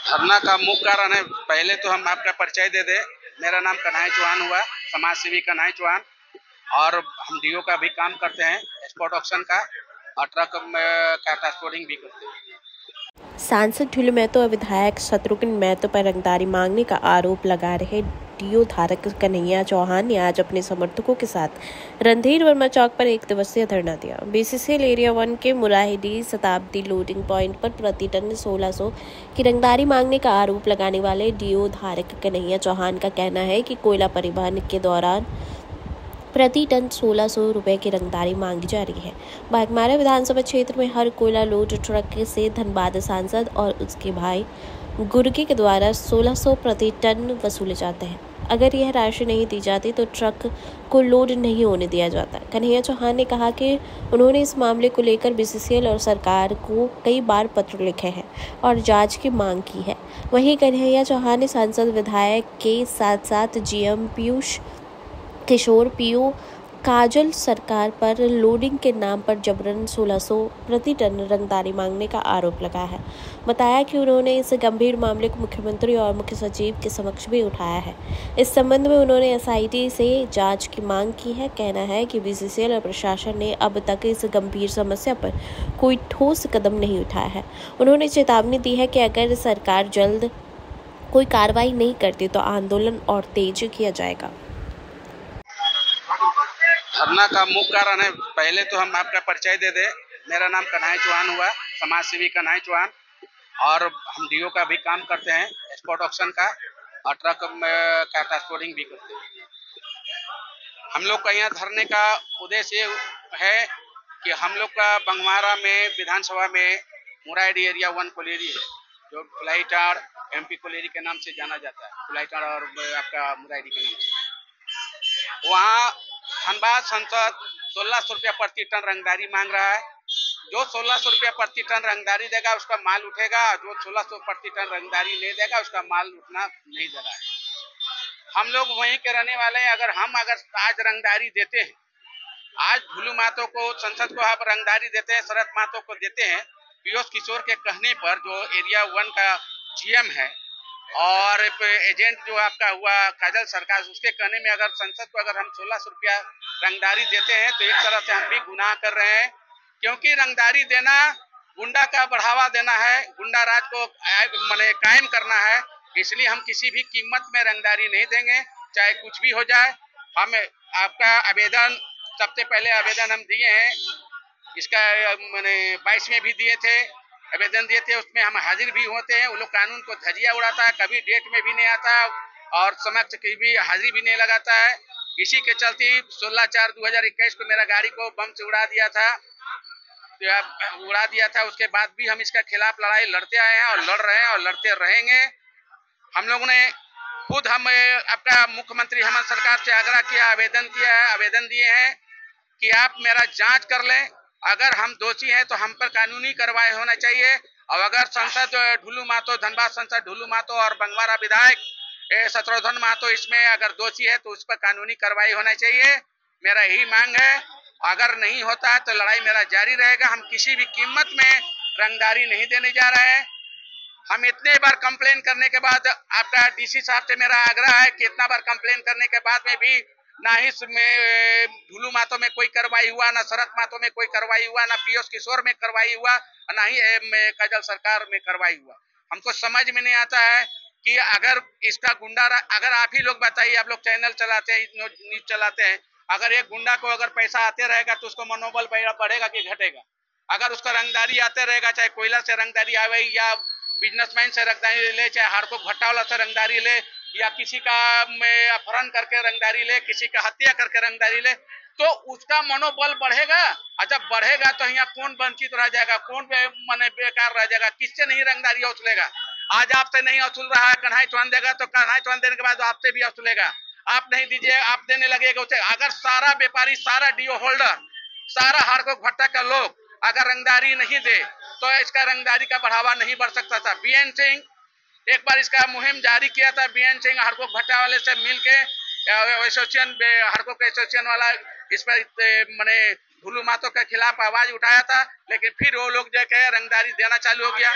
धरना का मुख्य कारण है, पहले तो हम आपका परिचय दे दें। मेरा नाम कन्हैया चौहान हुआ, समाज सेवी कन्हैया चौहान, और हम डीओ का भी काम करते हैं, एक्सपोर्ट ऑक्शन का, और ट्रक का ट्रांसपोर्टिंग भी करते हैं। सांसद ढुलू महतो और विधायक शत्रुघ्न महतो पर रंगदारी मांगने का आरोप लगा रहे डीओ धारक कन्हैया चौहान ने आज अपने समर्थकों के साथ रणधीर वर्मा चौक पर 1 दिवसीय धरना दिया। बीसीसीएल एरिया 1 के मुराहिडी शताब्दी लोडिंग पॉइंट पर प्रति टन 1600 की रंगदारी मांगने का आरोप लगाने वाले डीओ धारक कन्हैया चौहान का कहना है कि कोयला परिवहन के दौरान प्रति टन 1600 रुपए की रंगदारी मांगी जा रही है। बाघमारा विधानसभा क्षेत्र में हर कोयला लोड ट्रक से धनबाद सांसद और उसके भाई गुर्गे के द्वारा 1600 प्रति टन वसूले जाते हैं। अगर यह राशि नहीं दी जाती तो ट्रक को लोड नहीं होने दिया जाता। कन्हैया चौहान ने कहा कि उन्होंने इस मामले को लेकर बीसीसीएल और सरकार को कई बार पत्र लिखे हैं और जांच की मांग की है। वहीं कन्हैया चौहान ने सांसद विधायक के साथ साथ जीएम पीयूष किशोर पीओ काजल सरकार पर लोडिंग के नाम पर जबरन 1600 प्रति टन रंगदारी मांगने का आरोप लगाया है। बताया कि उन्होंने इस गंभीर मामले को मुख्यमंत्री और मुख्य सचिव के समक्ष भी उठाया है। इस संबंध में उन्होंने एसआईटी से जांच की मांग की है। कहना है कि बीसीसीएल और प्रशासन ने अब तक इस गंभीर समस्या पर कोई ठोस कदम नहीं उठाया है। उन्होंने चेतावनी दी है कि अगर सरकार जल्द कोई कार्रवाई नहीं करती तो आंदोलन और तेज किया जाएगा। धरना का मुख्य कारण है, पहले तो हम आपका परिचय दे दें। मेरा नाम कन्हैया चौहान हुआ, समाज सेवी कन्हैया चौहान, और हम डीओ का भी काम करते हैं, एक्सपोर्ट ऑक्शन का, और ट्रक का ट्रांसपोर्टिंग भी करते हैं। हम लोग का यहाँ धरने का उद्देश्य है कि हम लोग का बंगमारा में विधानसभा में मुराइडी एरिया 1 कोलेरी है, जो कुलाईटाड़ एमपी कोलेरी के नाम से जाना जाता है, कुलाईटाड़ और आपका मुराइडी के नाम से। वहाँ धनबाद सांसद 1600 रुपया प्रति टन रंगदारी मांग रहा है। जो 1600 रुपया प्रति टन रंगदारी देगा उसका माल उठेगा, जो 1600 प्रति टन रंगदारी नहीं देगा उसका माल उठना नहीं दे रहा है। हम लोग वहीं के रहने वाले हैं। अगर आज रंगदारी देते हैं, आज ढुलू महतो को संसद को आप रंगदारी देते हैं, शरद महतो को देते हैं, पीयूष किशोर के कहने पर, जो एरिया 1 का जीएम है, और एजेंट जो आपका हुआ काजल सरकार, उसके कहने में अगर संसद को अगर हम 1600 रुपया रंगदारी देते हैं तो एक तरह से हम भी गुनाह कर रहे हैं, क्योंकि रंगदारी देना गुंडा का बढ़ावा देना है, गुंडा राज को माने कायम करना है। इसलिए हम किसी भी कीमत में रंगदारी नहीं देंगे, चाहे कुछ भी हो जाए। हम आपका आवेदन, सबसे पहले आवेदन हम दिए हैं, इसका मैंने 22 में भी दिए थे, आवेदन दिए थे, उसमें हम हाजिर भी होते हैं। वो लोग कानून को धजिया उड़ाता है, कभी डेट में भी नहीं आता और समक्ष की भी हाजिरी भी नहीं लगाता है। इसी के चलते 16/4/2021 को मेरा गाड़ी को बम से उड़ा दिया था। उसके बाद भी हम इसका खिलाफ लड़ाई लड़ते आए हैं और लड़ रहे हैं और लड़ते रहेंगे। हम लोगों ने खुद हम आपका मुख्यमंत्री हेमंत सरकार से आग्रह किया, आवेदन किया है, आवेदन दिए हैं कि आप मेरा जांच कर लें। अगर हम दोषी हैं तो हम पर कानूनी कार्रवाई होना चाहिए, और अगर सांसद ढुलू महतो, धनबाद सांसद ढुलू महतो और बंगमारा विधायक शत्रुघ्न महतो इसमें अगर दोषी है तो उस पर कानूनी कार्रवाई होना चाहिए। मेरा यही मांग है। अगर नहीं होता है तो लड़ाई मेरा जारी रहेगा। हम किसी भी कीमत में रंगदारी नहीं देने जा रहे हैं। हम इतने बार कंप्लेन करने के बाद, आपका डीसी साहब से मेरा आग्रह है कि इतना बार कंप्लेन करने के बाद में भी ना ही इसमें ढुलू महतो में कोई कार्रवाई हुआ, ना शरद महतो में कोई कार्रवाई हुआ, ना पीयूष किशोर में कार्रवाई हुआ, ना ही काजल सरकार में कार्रवाई हुआ। हमको समझ में नहीं आता है कि अगर इसका गुंडा, अगर आप ही लोग बताइए, आप लोग चैनल चलाते हैं, न्यूज चलाते हैं, अगर एक गुंडा को अगर पैसा आते रहेगा तो उसको मनोबल बढ़ेगा कि घटेगा? अगर उसका रंगदारी आते रहेगा, चाहे कोयला से रंगदारी आवे या बिजनेसमैन से रंगदारी ले, चाहे हार्को भट्टा वाला से रंगदारी ले, या किसी का अपहरण करके रंगदारी ले, किसी का हत्या करके रंगदारी ले, तो उसका मनोबल बढ़ेगा। और जब बढ़ेगा तो यहाँ कौन वंचित रह जाएगा, कौन माने बेकार रह जाएगा, किससे नहीं रंगदारी वसूलेगा? आज आपसे नहीं वसूल रहा है, कन्हैया चौहान देगा तो कन्हैया चौहान देने के बाद आपसे भी वसूलेगा। आप नहीं दीजिए, आप देने लगेगा उसे। अगर सारा व्यापारी, सारा डीओ होल्डर, सारा हार्को भट्टा का लोग अगर रंगदारी नहीं दे तो इसका रंगदारी का बढ़ावा नहीं बढ़ सकता था। बीएन सिंह एक बार इसका मुहिम जारी किया था, बीएन सिंह हार्को भट्टा वाले से मिलके एसोसिएशन, हार्को के एसोसिएशन वाला इस पर मैंने ढुलू महतो के खिलाफ आवाज उठाया था, लेकिन फिर वो लोग जो है रंगदारी देना चालू हो गया।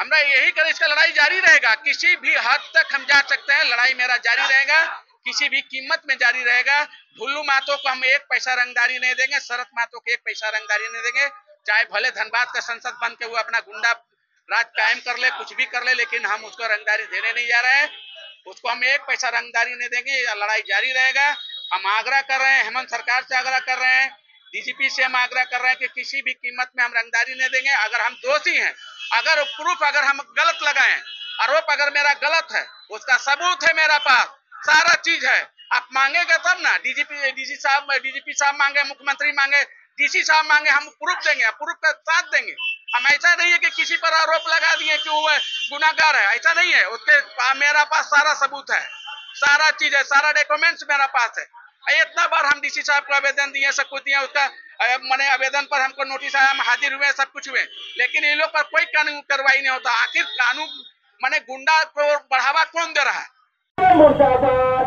हमरा यही कर, इसका लड़ाई जारी रहेगा, किसी भी हद तक हम जा सकते हैं, लड़ाई मेरा जारी रहेगा, किसी भी कीमत में जारी रहेगा। ढुल्लू महतो को हम एक पैसा रंगदारी नहीं देंगे, शरत महतो को एक पैसा रंगदारी नहीं देंगे, चाहे भले धनबाद का संसद बन के वो अपना गुंडा राज कायम कर ले, कुछ भी कर ले, लेकिन हम उसको रंगदारी देने नहीं जा रहे हैं, उसको हम एक पैसा रंगदारी नहीं देंगे। लड़ाई जारी रहेगा। हम आग्रह कर रहे हैं, हेमंत सरकार से आग्रह कर रहे हैं, डीजीपी से हम आग्रह कर रहे हैं कि किसी भी कीमत में हम रंगदारी नहीं देंगे। अगर हम दोषी हैं, अगर प्रूफ अगर हम गलत लगाए, आरोप अगर मेरा गलत है, उसका सबूत है मेरा पास, सारा चीज है, आप मांगेंगे तब ना। डीजीपी साहब मांगे, मुख्यमंत्री मांगे, डीसी साहब मांगे, हम प्रूफ देंगे, प्रूफ का साथ देंगे। हम ऐसा नहीं है कि किसी पर आरोप लगा दिए कि वो गुनाहगार है, ऐसा नहीं है। उसके मेरा पास सारा सबूत है, सारा चीज है, सारा डॉक्यूमेंट्स मेरा पास है। इतना बार हम डीसी साहब को आवेदन दिए, सब कुछ दिए, उसका मैंने आवेदन पर हमको नोटिस आया, हम हाजिर हुए, सब कुछ हुए, लेकिन इन लोग पर कोई कानून कार्रवाई नहीं होता। आखिर कानून मैंने गुंडा को बढ़ावा कौन दे रहा है? मुर्दाबाद,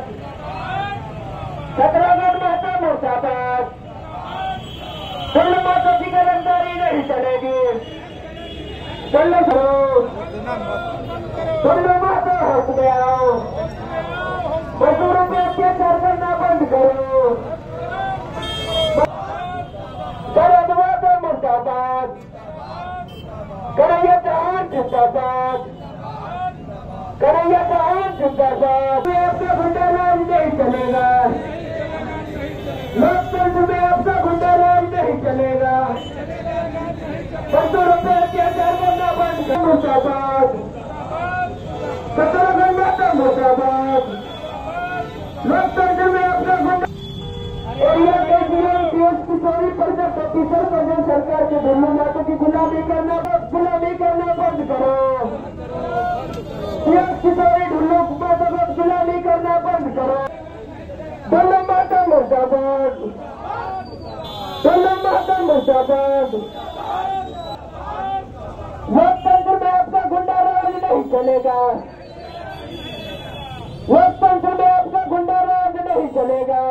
छतरागढ़ महतो मुर्दाबाद, ढुल्लू महतो की रंगदारी नहीं चलेगी। ढुल्लू महतो हट में आओ, मजदूरों पे अत्याचार करना बंद करो। शरद महतो मुर्दाबाद, कन्हैया चौहान जिंदाबाद, कन्हैया चौहान जिंदाबाद। आपका गुंडा राज नहीं चलेगा, लोकतंत्र में आपका गुंडा राज नहीं चलेगा। मजदूरों पे अत्याचार करना बंद करो। मुर्दाबाद, छतरागढ़ महतो मुर्दाबाद, लोकतंत्र में आपका गुंडा। एरिया के किशोरी परिषद ऑफिसर प्रदेश सरकार के ढुल्लू महतो की गुलामी करना बंद करो। किशोरी ढुल्लू महतो को गुलामी करना बंद करो। ढुल्लू महतो मुर्दाबाद, ढुल्लू महतो मुर्दाबाद। लोकतंत्र में आपका गुंडा राज नहीं चलेगा, लोकतंत्र में आपका गुंडा राज नहीं चलेगा।